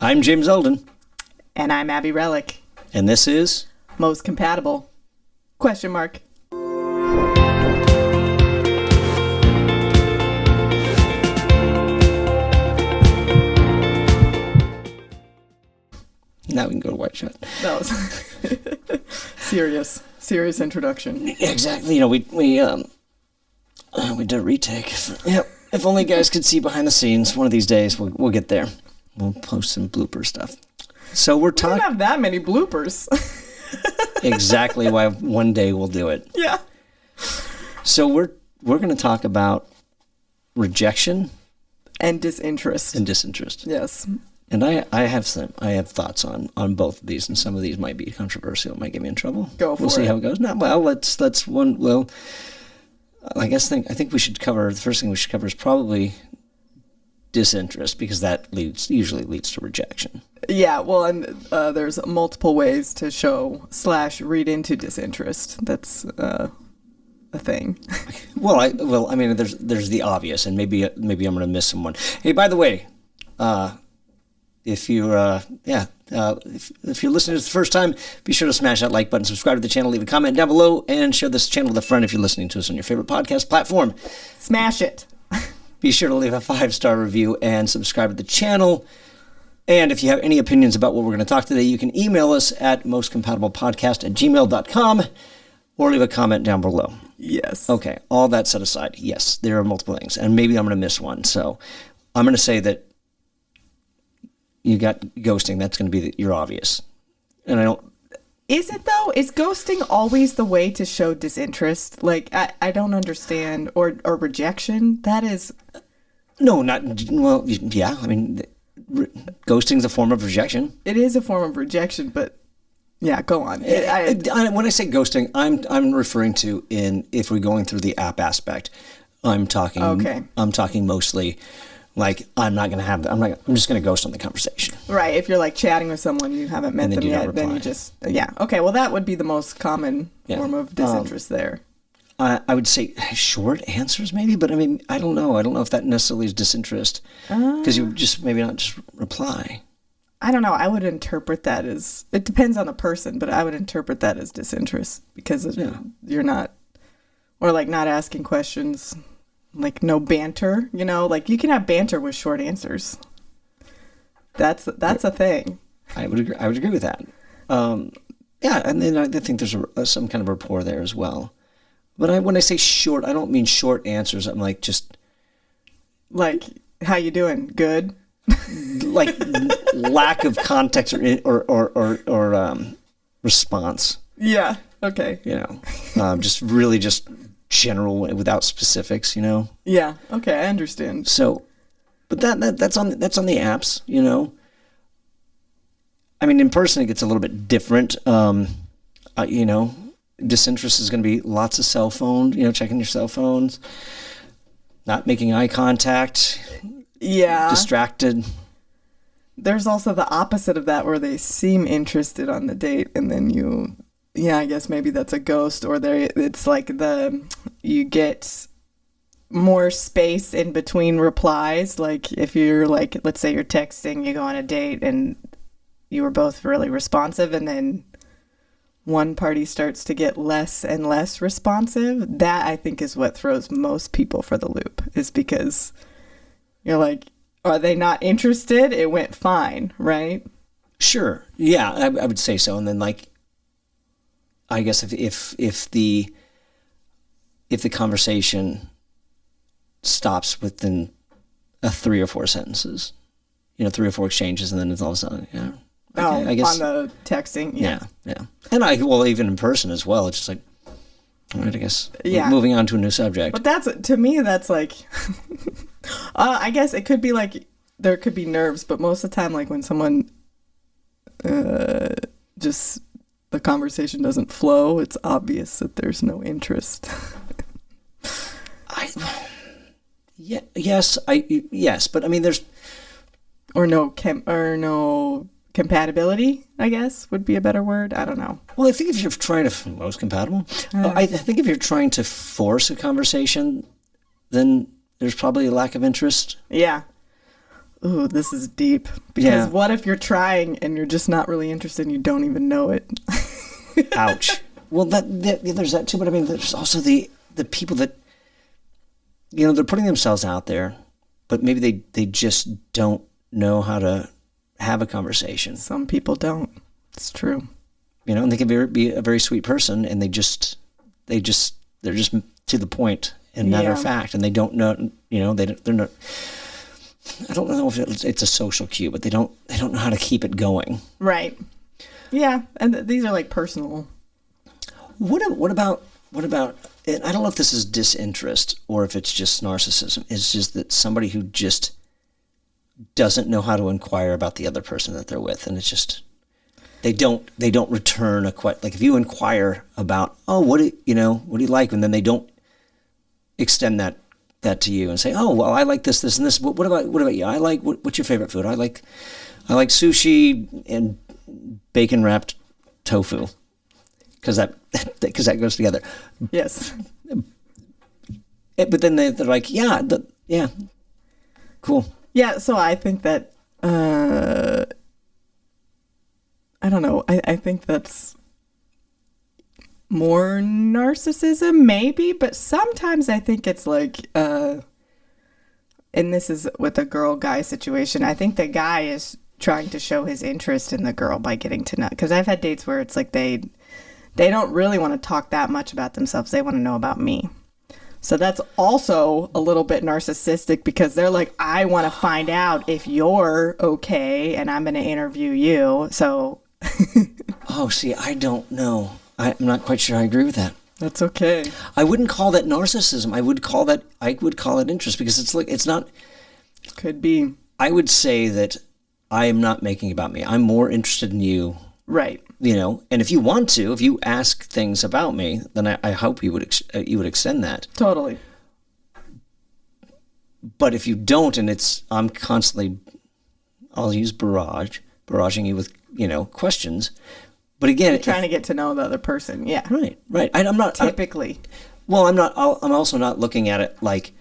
I'm James Elden. And I'm Abby Relic. And this is... Most Compatible? Question mark. Now we can go to White Shot. That was serious introduction. Exactly. You know, we did a retake. Yep. If only guys could see behind the scenes. One of these days, we'll get there. We'll post some blooper stuff. So we don't have that many bloopers. Exactly why one day we'll do it. Yeah. So we're going to talk about rejection and disinterest. Yes. And I have thoughts on both of these, and some of these might be controversial. It might get me in trouble. We'll see how it goes. I think we should cover, the first thing we should cover is probably disinterest, because that usually leads to rejection. Yeah, well, and there's multiple ways to show / read into disinterest. That's a thing. I mean, there's the obvious, and maybe I'm going to miss someone. Hey, by the way, if you're listening to the first time, be sure to smash that like button, subscribe to the channel, leave a comment down below, and share this channel with a friend if you're listening to us on your favorite podcast platform. Smash it. Be sure to leave a 5-star review and subscribe to the channel. And if you have any opinions about what we're going to talk today, you can email us at mostcompatiblepodcast@gmail.com or leave a comment down below. Yes. Okay, all that set aside, yes, there are multiple things, and maybe I'm going to miss one. So I'm going to say that you got ghosting. That's going to be your obvious. And I don't... Is it, though? Is ghosting always the way to show disinterest? Like, I don't understand. Or rejection? That is... No, not... Well, yeah. I mean, ghosting's a form of rejection. It is a form of rejection, but... Yeah, go on. When I say ghosting, I'm referring to if we're going through the app aspect. I'm talking mostly... Like, I'm just going to ghost on the conversation. Right. If you're like chatting with someone, you haven't met them yet, then you just, yeah. Okay. Well, that would be the most common form of disinterest there. I would say short answers maybe, but I mean, I don't know. I don't know if that necessarily is disinterest, because you just maybe not just reply. I don't know. I would interpret that as, it depends on the person, but I would interpret that as disinterest because you're not, or like not asking questions. Like no banter, like you can have banter with short answers. That's a thing. I would agree with that. Yeah, and then I think there's some kind of rapport there as well. But when I say short, I don't mean short answers. I'm like just like, how you doing? Good. Like lack of context or response. Yeah. Okay. Just really just general without specifics, Yeah. Okay, I understand. So, but that's on the apps, I mean, in person it gets a little bit different. Disinterest is going to be lots of cell phone, checking your cell phones, not making eye contact. Yeah. Distracted. There's also the opposite of that, where they seem interested on the date and then I guess maybe that's a ghost, or it's like you get more space in between replies. Like if you're like, let's say you're texting, you go on a date and you were both really responsive, and then one party starts to get less and less responsive. That I think is what throws most people for the loop, is because you're like, are they not interested? It went fine, right? Sure. Yeah, I would say so. And then like, I guess if the conversation stops within 3 or 4 sentences, 3 or 4 exchanges, and then it's all of a sudden, okay, I guess on the texting, yeah, and even in person as well. It's just like, all right, I guess moving on to a new subject. But to me that's like, I guess it could be like there could be nerves, but most of the time, like when someone just. The conversation doesn't flow, it's obvious that there's no interest. Yes, but I mean, there's no compatibility, I guess would be a better word. I don't know. Well, I think if you're trying to most compatible, I think if you're trying to force a conversation, then there's probably a lack of interest. Yeah. ooh, this is deep. Because what if you're trying and you're just not really interested and you don't even know it? Ouch. Well, there's that too, but I mean, there's also the people that, they're putting themselves out there, but maybe they just don't know how to have a conversation. Some people don't. It's true. And they can be a very sweet person, and they're just to the point and matter of fact, and they don't know, they're not. I don't know if it's a social cue, but they don't know how to keep it going. Right. Yeah, and these are like personal. What about? And I don't know if this is disinterest or if it's just narcissism. It's just that somebody who just doesn't know how to inquire about the other person that they're with, and it's just they don't return a question. Like if you inquire about, what do you like, and then they don't extend that to you and say, oh, well, I like this, and this. What about you? I like what's your favorite food? I like sushi and bacon wrapped tofu because that goes together. Yes. But then they're like, yeah, cool. Yeah. So I think that I don't know. I think that's more narcissism, maybe, but sometimes I think it's like, and this is with a girl-guy situation, I think the guy is trying to show his interest in the girl by getting to know, because I've had dates where it's like they don't really want to talk that much about themselves. They want to know about me. So that's also a little bit narcissistic because they're like, I want to find out if you're okay and I'm going to interview you. So. Oh, see, I don't know. I'm not quite sure I agree with that. That's okay. I wouldn't call that narcissism. I would call it interest because it's not. Could be. I would say that I am not making it about me. I'm more interested in you. Right. And if you ask things about me, then I hope you would extend that. Totally. But if you don't, and I'm constantly, I'll use barraging you with, questions. But again, you're trying to get to know the other person. Yeah. Right. I'm not typically. I'm not. I'm also not looking at it like,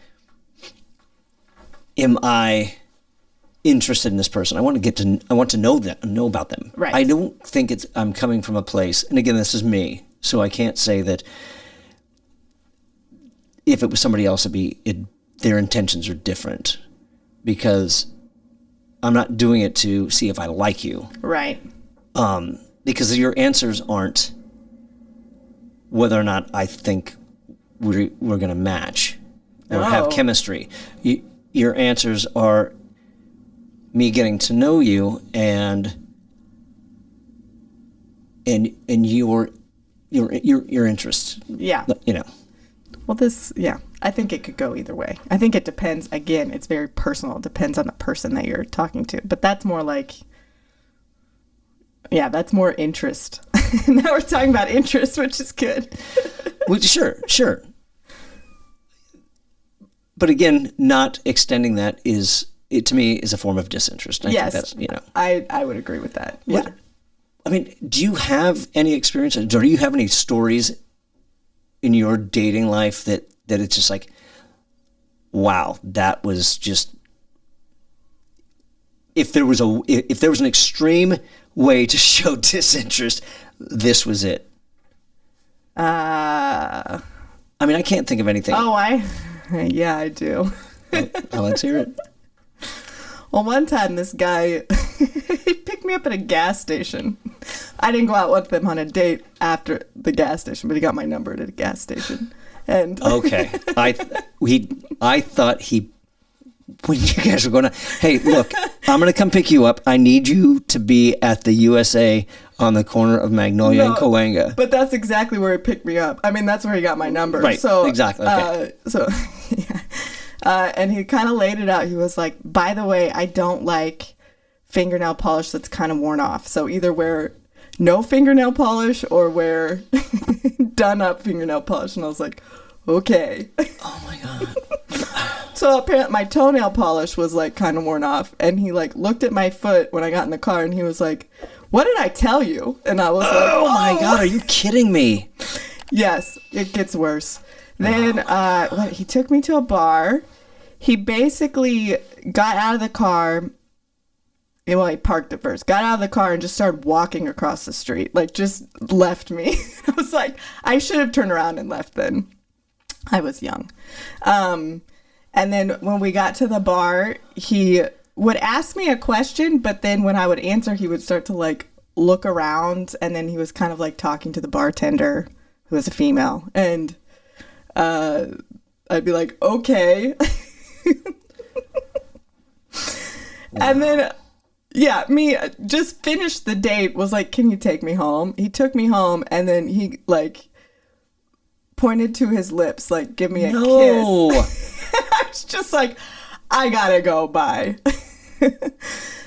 am I interested in this person? I want to know about them. Right. I don't think I'm coming from a place, and again, this is me, so I can't say that if it was somebody else, their intentions are different, because I'm not doing it to see if I like you. Right. Because your answers aren't whether or not I think we're going to match or have chemistry. Your answers are me getting to know you and your interests. Yeah. Well, I think it could go either way. I think it depends. Again, it's very personal. It depends on the person that you're talking to. But that's more like, that's more interest. Now we're talking about interest, which is good. Well, sure. But again, not extending that to me is a form of disinterest. I think that's, I would agree with that. Yeah. Do you have any experience, or do you have any stories in your dating life that it's just like, wow, that was just, if there was an extreme way to show disinterest, this was it? I can't think of anything. Oh, I do. Let's hear it. Well, one time this guy, he picked me up at a gas station. I didn't go out with him on a date after the gas station, but he got my number at a gas station. And okay, I thought when you guys were going to, hey, look, I'm going to come pick you up. I need you to be at the USA on the corner of Magnolia and Cahuenga. But that's exactly where he picked me up. That's where he got my number. Right. So exactly. Okay. And he kind of laid it out. He was like, by the way, I don't like fingernail polish that's kind of worn off. So either wear no fingernail polish or wear done up fingernail polish. And I was like, okay. Oh my God. So apparently my toenail polish was like kind of worn off. And he like looked at my foot when I got in the car and he was like, what did I tell you? And I was like, oh my God, are you kidding me? Yes, it gets worse. Then he took me to a bar. he basically got out of the car. Well, he parked it first, got out of the car and just started walking across the street, like just left me. I was like, I should have turned around and left then. I was young. And then when we got to the bar, he would ask me a question, but then when I would answer, he would start to like look around, and then he was kind of like talking to the bartender, who was a female, and I'd be like, okay. And then yeah, me just finished the date, was like, can you take me home? He took me home, and then he like pointed to his lips, like, give me a kiss. I was just like, I gotta go, bye.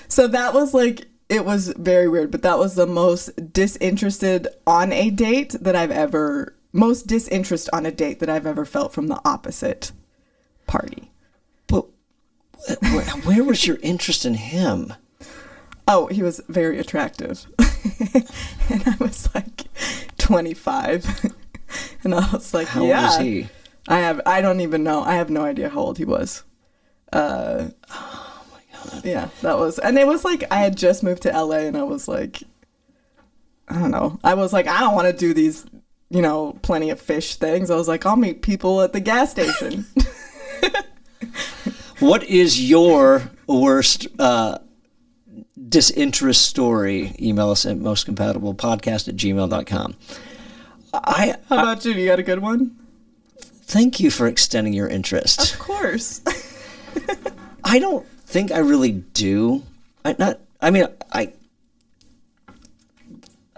So that was like, it was very weird, but that was the most disinterested on a date that I've ever, most disinterest on a date that I've ever felt from the opposite party. But where was your interest in him? Oh, he was very attractive. And I was like 25. And I was like, how old was he? I don't even know. I have no idea how old he was. Oh my God. Yeah, that was, and it was like, I had just moved to LA, and I was like, I don't know. I was like, I don't want to do these, you know, plenty of fish things. I was like, I'll meet people at the gas station. What is your worst disinterest story? Email us at mostcompatiblepodcast@gmail.com. How about you? You got a good one? Thank you for extending your interest. Of course. I don't think I really do. I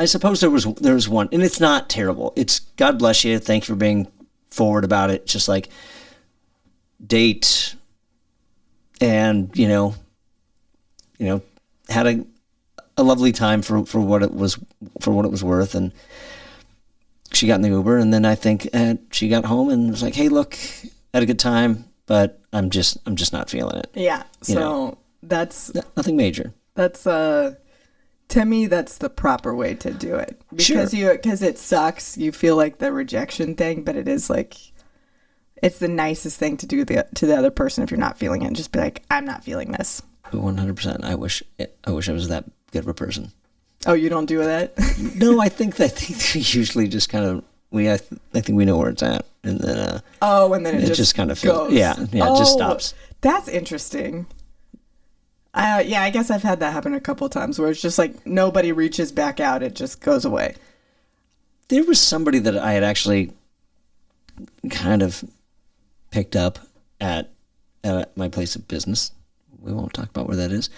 suppose there was one, and it's not terrible. It's God bless you. Thank you for being forward about it. Just like date, and you know, had a lovely time for what it was worth, and she got in the Uber, and then I think she got home and was like, "Hey, look, had a good time, but I'm just not feeling it." Yeah. So that's nothing major. That's to me, that's the proper way to do it, because because it sucks. You feel like the rejection thing, but it is like, it's the nicest thing to do to the other person if you're not feeling it. Just be like, I'm not feeling this. 100%. I wish I was that good of a person. Oh, you don't do that? No, I think we usually just kind of I think we know where it's at, and then and then it just kind of goes. It just stops. That's interesting. I guess I've had that happen a couple of times, where it's just like nobody reaches back out, it just goes away. There was somebody that I had actually kind of picked up at my place of business. We won't talk about where that is,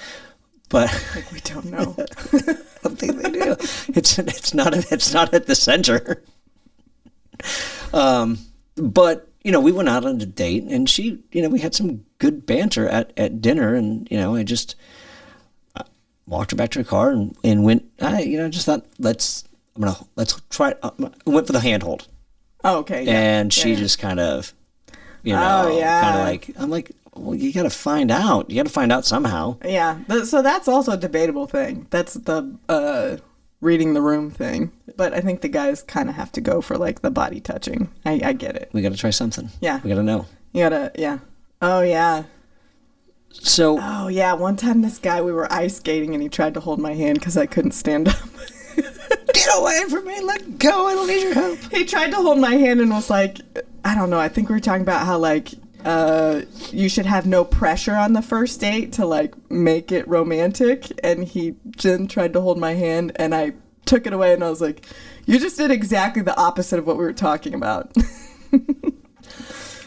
but like, we don't know. I don't think they do. It's not at the center. But we went out on a date, and she, we had some good banter at dinner, and I just walked her back to her car and went. I just thought let's try. Went for the handhold. Oh, okay. Yeah. And she just kind of, kind of like, I'm like, well, you got to find out. You got to find out somehow. Yeah. So that's also a debatable thing. That's the reading the room thing. But I think the guys kind of have to go for like the body touching. I get it. We got to try something. Yeah. We got to know. You gotta, yeah. Oh, yeah. So. Oh, yeah. One time this guy, we were ice skating, and he tried to hold my hand because I couldn't stand up. Get away from me. Let go. I don't need your help. He tried to hold my hand and was like, I don't know. I think we were talking about how like you should have no pressure on the first date to like make it romantic. And he then tried to hold my hand, and I took it away, and I was like, you just did exactly the opposite of what we were talking about.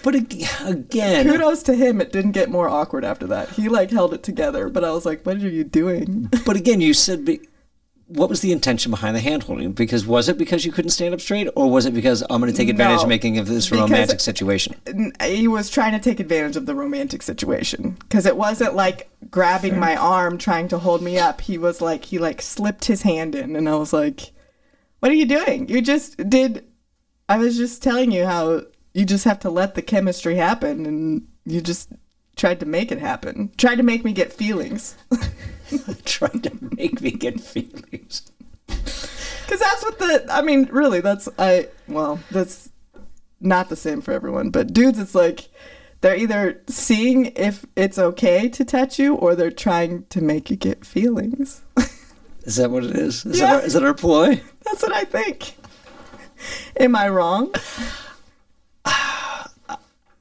But again, kudos to him. It didn't get more awkward after that. He like held it together, but I was like, what are you doing? But again, you said, what was the intention behind the hand holding? Was it because you couldn't stand up straight, or was it because I'm going to take advantage of making of this romantic situation? He was trying to take advantage of the romantic situation, because it wasn't like grabbing my arm trying to hold me up. He was like, he like slipped his hand in, and I was like, what are you doing? I was just telling you how you just have to let the chemistry happen, and you just tried to make it happen. Tried to make me get feelings. Tried to make me get feelings. Because that's what really, that's not the same for everyone. But dudes, it's like, They're either seeing if it's okay to touch you or they're trying to make you get feelings. Is that what it is? Yeah. Is that our ploy? That's what I think. Am I wrong?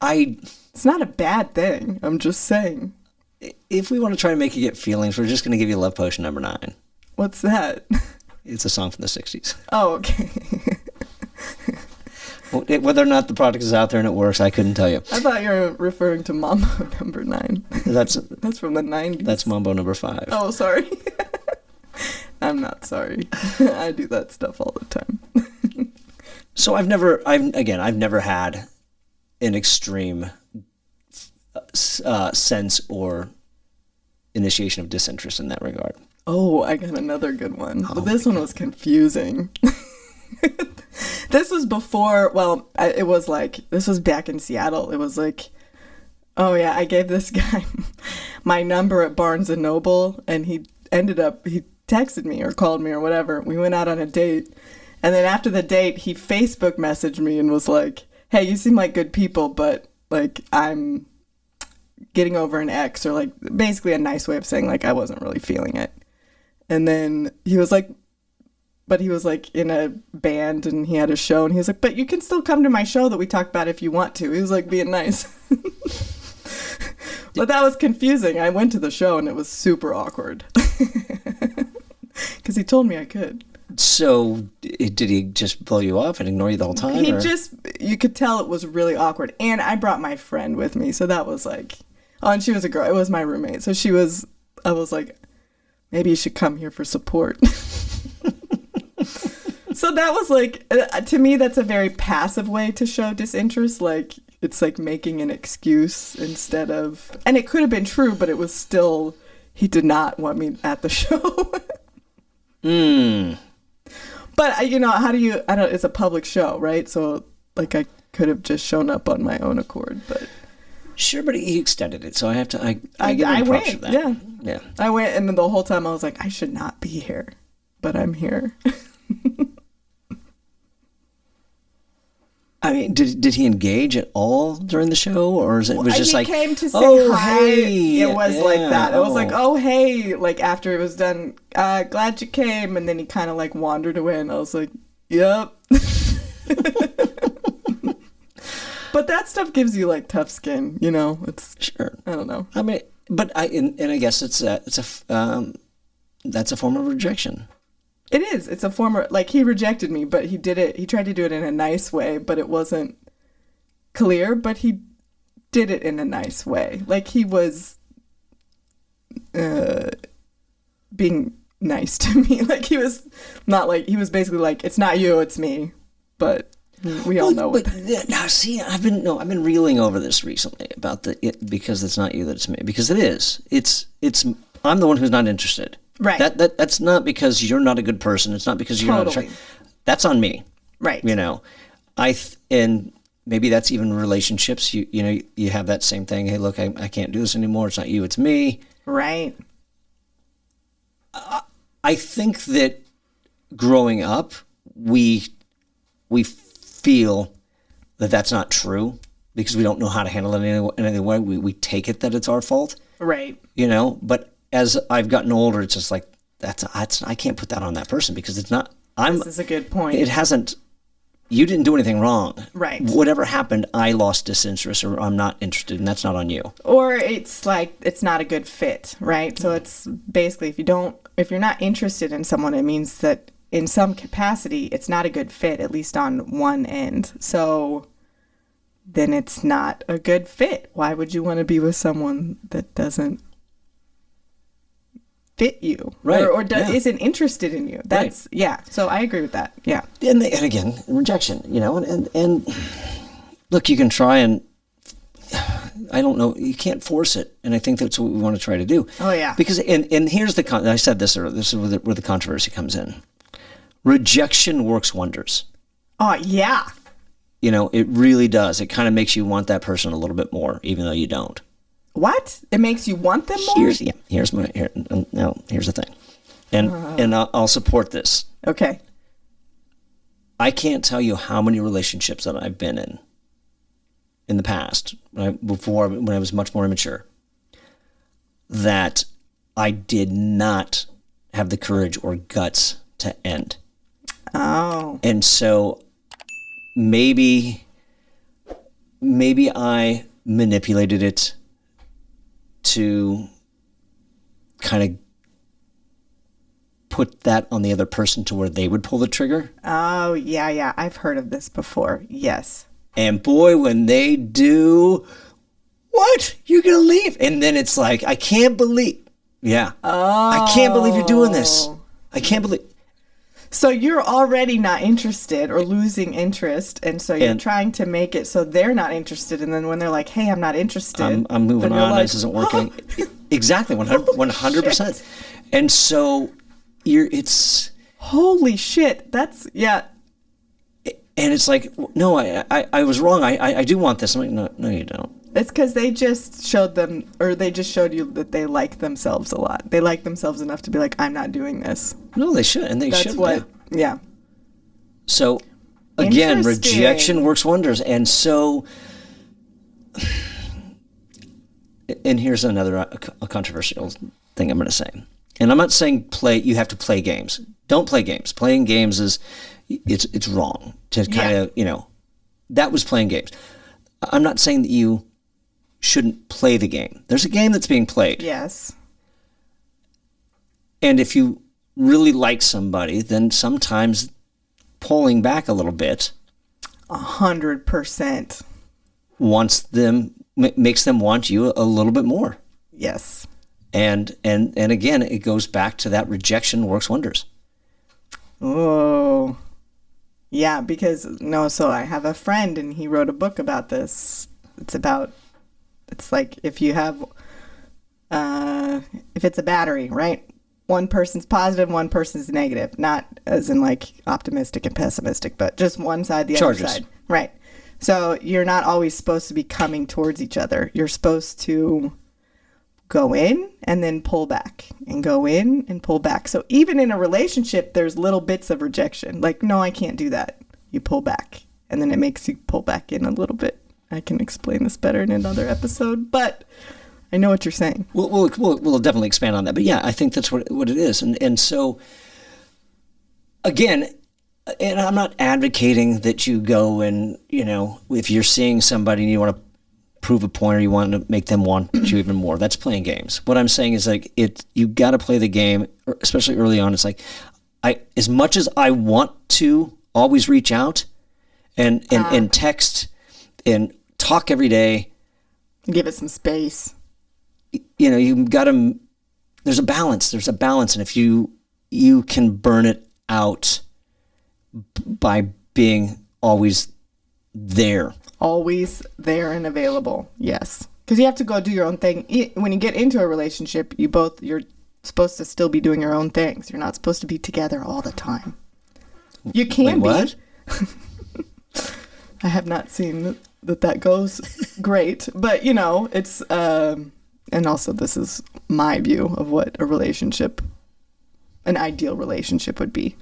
It's not a bad thing. I'm just saying. If we want to try to make you get feelings, we're just going to give you Love Potion number 9. What's that? It's a song from the 60s. Oh, okay. Whether or not the product is out there and it works, I couldn't tell you. I thought you were referring to Mambo number 9. That's from the 90s. That's Mambo number 5. Oh, sorry. I'm not sorry. I do that stuff all the time. So I've never had an extreme sense or initiation of disinterest in that regard. Oh, I got another good one. But this one was confusing. This was before, it was like, this was back in Seattle. It was like, oh yeah, I gave this guy my number at Barnes & Noble, and he texted me or called me or whatever. We went out on a date, and then after the date, he Facebook messaged me and was like, hey, you seem like good people, but like, I'm getting over an ex, or like, basically a nice way of saying like, I wasn't really feeling it. And then he was like, but he was like in a band and he had a show, and he was like, but you can still come to my show that we talked about if you want to. He was like being nice. But that was confusing. I went to the show and it was super awkward. Because he told me I could. So did he just blow you off and ignore you the whole time? You could tell it was really awkward. And I brought my friend with me. So that was like, oh, and she was a girl. It was my roommate. So I was like, maybe you should come here for support. So that was like, to me, that's a very passive way to show disinterest. Like, it's like making an excuse instead of, and it could have been true, but it was still, he did not want me at the show. But, it's a public show, right? So, like, I could have just shown up on my own accord, but. Sure, but he extended it, so I have to, I give him I props went, for that. yeah. Yeah. I went, and then the whole time I was like, I should not be here, but I'm here. I mean, did he engage at all during the show, or was it was just he like, came to say oh, hi? Hey, it was like that. It was like, oh. oh, hey, like after it was done, glad you came, and then he kind of like wandered away, and I was like, yep. But that stuff gives you like tough skin, you know. It's sure. I don't know. I mean, but I guess that's a form of rejection. It is. It's a form of, like, he rejected me, but he tried to do it in a nice way, but it wasn't clear, but he did it in a nice way. Like, he was being nice to me. Like, he was not like, he was basically like, it's not you, it's me. But we all know what. Now, see, I've been reeling over this recently about because it's not you that it's me. Because it is. It's I'm the one who's not interested. Right. That's not because you're not a good person. It's not because you're not attracted. That's on me. Right. You know, and maybe that's even relationships. You have that same thing. Hey, look, I can't do this anymore. It's not you, it's me. Right. I think that growing up, we feel that that's not true because we don't know how to handle it in any way. We take it that it's our fault. Right. You know, but as I've gotten older, it's just like I can't put that on that person because it's not. This is a good point. It hasn't. You didn't do anything wrong. Right. Whatever happened, I lost disinterest or I'm not interested, and that's not on you. Or it's like it's not a good fit, right? So it's basically if you're not interested in someone, it means that in some capacity it's not a good fit, at least on one end. So then it's not a good fit. Why would you want to be with someone that doesn't fit you, right? Or isn't interested in you? That's right. Yeah. So I agree with that. Yeah. And again, rejection. You know, and look, you can try and I don't know. You can't force it, and I think that's what we want to try to do. Oh yeah. Because and here's I said this earlier. This is where the controversy comes in. Rejection works wonders. Oh yeah. You know, it really does. It kind of makes you want that person a little bit more, even though you don't. What? It makes you want them more? Here's the thing. And I'll support this. Okay. I can't tell you how many relationships that I've been in in the past, when I was much more immature, that I did not have the courage or guts to end. Oh. And so maybe I manipulated it to kind of put that on the other person to where they would pull the trigger. Oh, yeah. I've heard of this before. Yes. And boy, when they do, what? You're going to leave? And then it's like, I can't believe. Yeah. Oh. I can't believe you're doing this. I can't believe. So you're already not interested or losing interest, and so you're trying to make it so they're not interested, and then when they're like, hey, I'm not interested. I'm moving on. Like, this isn't working. Exactly. 100%. And so it's... Holy shit. That's, yeah. And it's like, no, I was wrong. I do want this. I'm like, no, you don't. It's because they just showed you that they like themselves a lot. They like themselves enough to be like, I'm not doing this. No, they should. And they should. That's what, yeah. So, again, rejection works wonders. And so, and here's another a controversial thing I'm going to say. And I'm not saying you have to play games. Don't play games. Playing games it's wrong to kind of, that was playing games. I'm not saying that you shouldn't play the game. There's a game that's being played. Yes. And if you really like somebody, then sometimes pulling back a little bit 100% makes them want you a little bit more. Yes. And again, it goes back to that rejection works wonders. Oh. Yeah, so I have a friend and he wrote a book about this. It's like if you have, if it's a battery, right? One person's positive, one person's negative. Not as in like optimistic and pessimistic, but just one side, the other side. Right. So you're not always supposed to be coming towards each other. You're supposed to go in and then pull back and go in and pull back. So even in a relationship, there's little bits of rejection. Like, no, I can't do that. You pull back and then it makes you pull back in a little bit. I can explain this better in another episode, but I know what you're saying. We'll definitely expand on that. But yeah, I think that's what it is. And so, again, and I'm not advocating that you go and, if you're seeing somebody and you want to prove a point or you want to make them want you even more, that's playing games. What I'm saying is like you got to play the game, especially early on. It's like as much as I want to always reach out and text and talk every day, give it some space. You got to. There's a balance. And if you can burn it out by being always there. Always there and available. Yes. Because you have to go do your own thing. When you get into a relationship, you're supposed to still be doing your own things. You're not supposed to be together all the time. You can what? be. I have not seen that goes great. But, it's... and also this is my view of what an ideal relationship would be.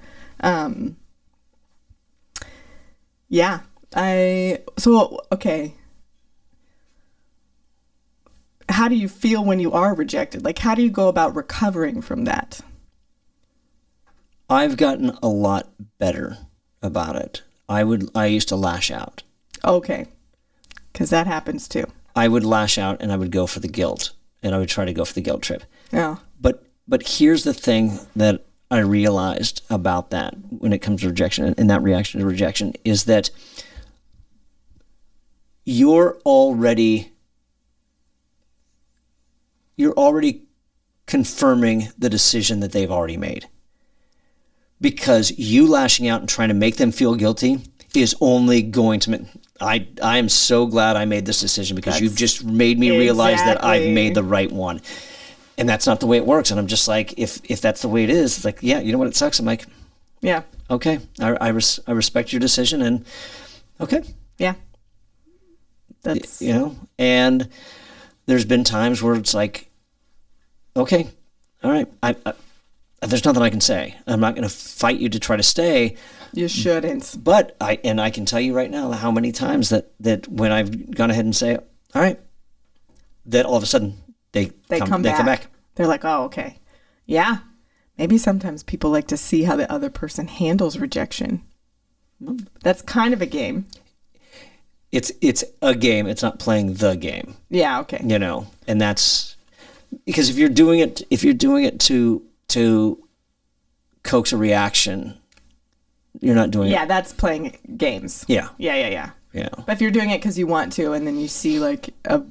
Yeah. Okay. How do you feel when you are rejected? Like, how do you go about recovering from that? I've gotten a lot better about it. I used to lash out. Okay. Because that happens too. I would lash out and I would go for the guilt. And I would try to go for the guilt trip. Yeah. But here's the thing that I realized about that when it comes to rejection and that reaction to rejection is that you're already confirming the decision that they've already made. Because you lashing out and trying to make them feel guilty is only going to I am so glad I made this decision because you've just made me realize that I've made the right one. And that's not the way it works. And I'm just like, if that's the way it is, it's like, yeah, you know what, it sucks. I'm like, yeah, okay, I respect your decision, and okay. Yeah. That's... and there's been times where it's like, okay, all right, there's nothing I can say. I'm not going to fight you to try to stay. You shouldn't. But I can tell you right now how many times that when I've gone ahead and say, all right, that all of a sudden they come back. They're like, oh, okay. Yeah. Maybe sometimes people like to see how the other person handles rejection. That's kind of a game. It's a game. It's not playing the game. Yeah. Okay. You know, and that's because if you're doing it to coax a reaction, you're not doing it. Yeah, that's playing games. Yeah. Yeah. Yeah. But if you're doing it because you want to, and then you see like a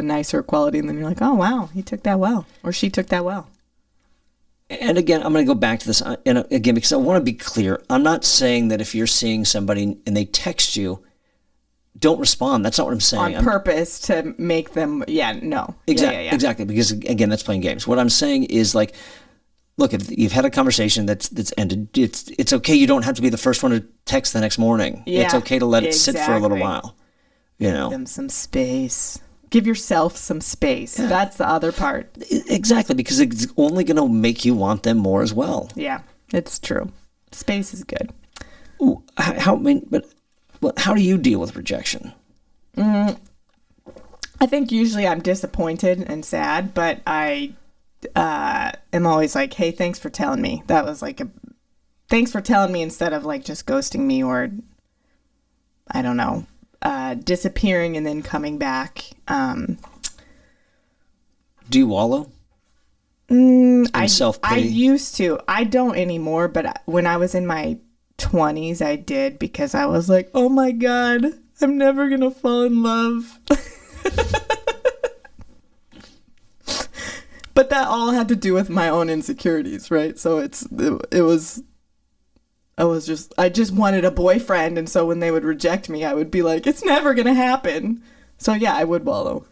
nicer quality, and then you're like, oh wow, he took that well, or she took that well. And again, I'm going to go back to this, and again, because I want to be clear. I'm not saying that if you're seeing somebody and they text you, don't respond. That's not what I'm saying. On purpose to make them, no. Exactly, exactly. Because again, that's playing games. What I'm saying is like, look, if you've had a conversation that's ended, it's okay. You don't have to be the first one to text the next morning. Yeah, it's okay to let it sit for a little while. You know, give them some space. Give yourself some space. Yeah. That's the other part. Exactly, because it's only going to make you want them more as well. Yeah, it's true. Space is good. Ooh, how do you deal with rejection? I think usually I'm disappointed and sad, but I am always like, hey, thanks for telling me. That was like thanks for telling me, instead of like just ghosting me or I don't know, disappearing and then coming back. Do you wallow in self-pity? I used to. I don't anymore, but when I was in my 20s, I did, because I was like, oh my God, I'm never going to fall in love. But that all had to do with my own insecurities, right? So I just wanted a boyfriend, and so when they would reject me, I would be like, it's never gonna happen. So yeah, I would wallow.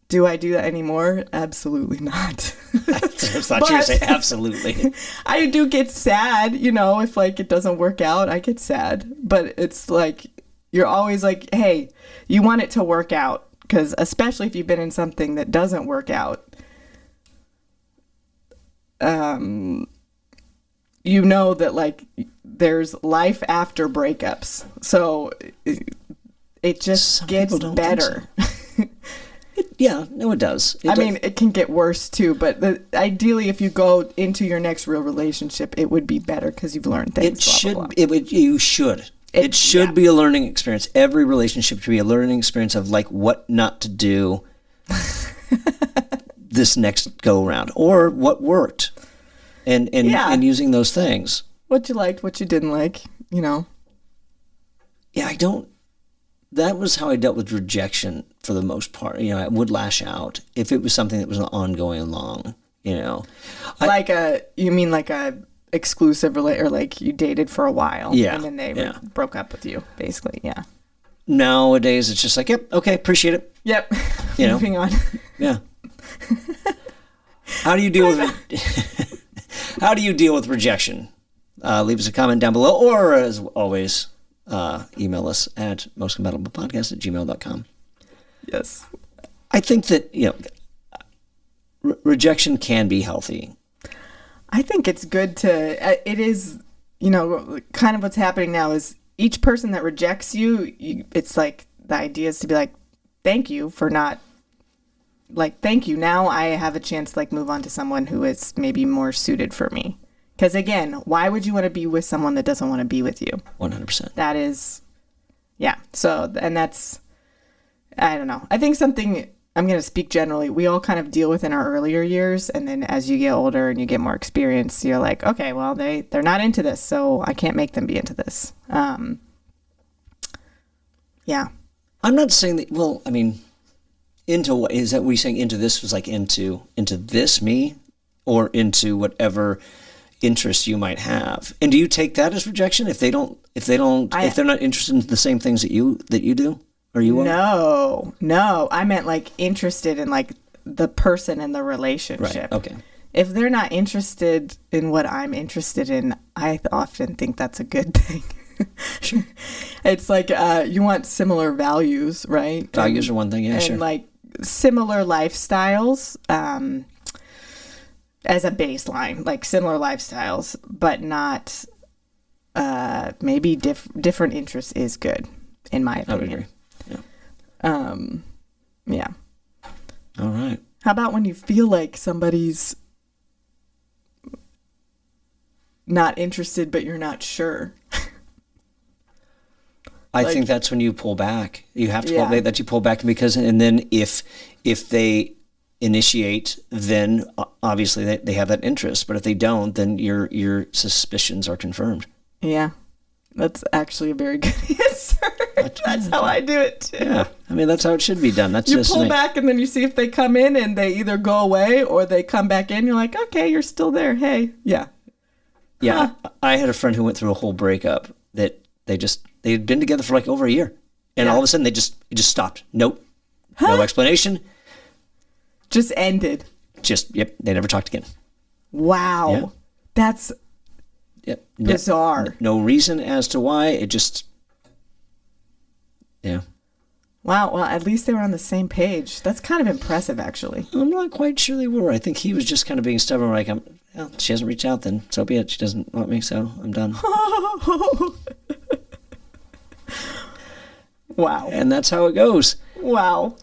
Do I do that anymore? Absolutely not. I thought you were saying absolutely. I do get sad, if like it doesn't work out, I get sad. But it's like, you're always like, hey, you want it to work out, because especially if you've been in something that doesn't work out, that like there's life after breakups. So it just Some gets better. So. It does. I mean, it can get worse too, but ideally if you go into your next real relationship, it would be better because you've learned things. You should. It should be a learning experience. Every relationship should be a learning experience of like what not to do this next go around, or what worked, and using those things. What you liked, what you didn't like, Yeah, that was how I dealt with rejection for the most part. I would lash out if it was something that was ongoing and long, Like you mean like a exclusive or like you dated for a while, and then they broke up with you, basically, yeah. Nowadays, it's just like, yep, okay, appreciate it. Yep, moving on. Yeah. How do you deal with rejection? Leave us a comment down below, or as always, email us at mostcompatiblepodcast@gmail.com. Yes. I think that, rejection can be healthy. I think it's good it is, kind of what's happening now is each person that rejects you, it's like the idea is to be like, thank you for not, like, thank you. Now I have a chance to like move on to someone who is maybe more suited for me. Because again, why would you want to be with someone that doesn't want to be with you? 100%. That is, yeah. So, and that's, I don't know. I think something, I'm going to speak generally, we all kind of deal with in our earlier years. And then as you get older and you get more experience, you're like, okay, well, they're not into this, so I can't make them be into this. Yeah. I'm not saying that, well, I mean, into what, is that what you're saying? Into this was like into this me, or into whatever interests you might have? And do you take that as rejection if they're not interested in the same things that you do, or you are? No, I meant like interested in like the person in the relationship. Right. Okay. If they're not interested in what I'm interested in, I often think that's a good thing. Sure. It's like you want similar values, right? Values are one thing, yeah, and sure. Like similar lifestyles. as a baseline, like similar lifestyles, but not maybe different interests is good, in my opinion. I would agree. Yeah. Yeah. All right. How about when you feel like somebody's not interested, but you're not sure? I think that's when you pull back. You have to pull back because, and then if they initiate, then obviously they have that interest. But if they don't, then your suspicions are confirmed. Yeah, that's actually a very good answer. That's how I do it too. Yeah, I mean that's how it should be done. That's you just pull back and then you see if they come in and they either go away or they come back in. You're like, okay, you're still there. Hey, yeah. Yeah, I had a friend who went through a whole breakup that they'd been together for like over a year, and all of a sudden it just stopped. Nope, no explanation. Just ended. They never talked again. Wow, yeah. That's bizarre. No reason as to why. It just, yeah. Wow, well, at least they were on the same page. That's kind of impressive, actually. I'm not quite sure they were. I think he was just kind of being stubborn, like, well, she hasn't reached out, then so be it. She doesn't want me, so I'm done. Wow. And that's how it goes. Wow.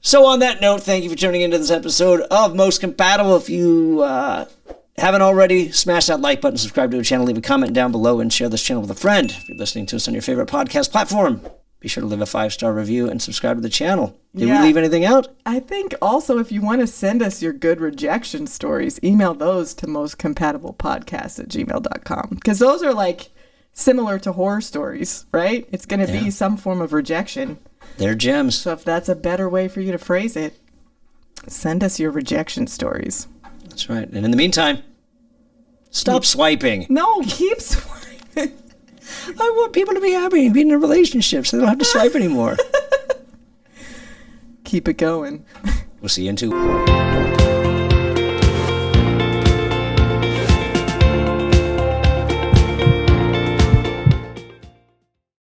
So on that note, thank you for tuning into this episode of Most Compatible. If you haven't already, smash that like button, subscribe to the channel, leave a comment down below, and share this channel with a friend. If you're listening to us on your favorite podcast platform, be sure to leave a 5-star review and subscribe to the channel. Did we leave anything out? I think also if you want to send us your good rejection stories, email those to mostcompatiblepodcast@gmail.com. Because those are like similar to horror stories, right? It's going to be some form of rejection. They're gems. So if that's a better way for you to phrase it, send us your rejection stories. That's right. And in the meantime, stop swiping. No, keep swiping. I want people to be happy and be in a relationship so they don't have to swipe anymore. Keep it going. We'll see you in 2.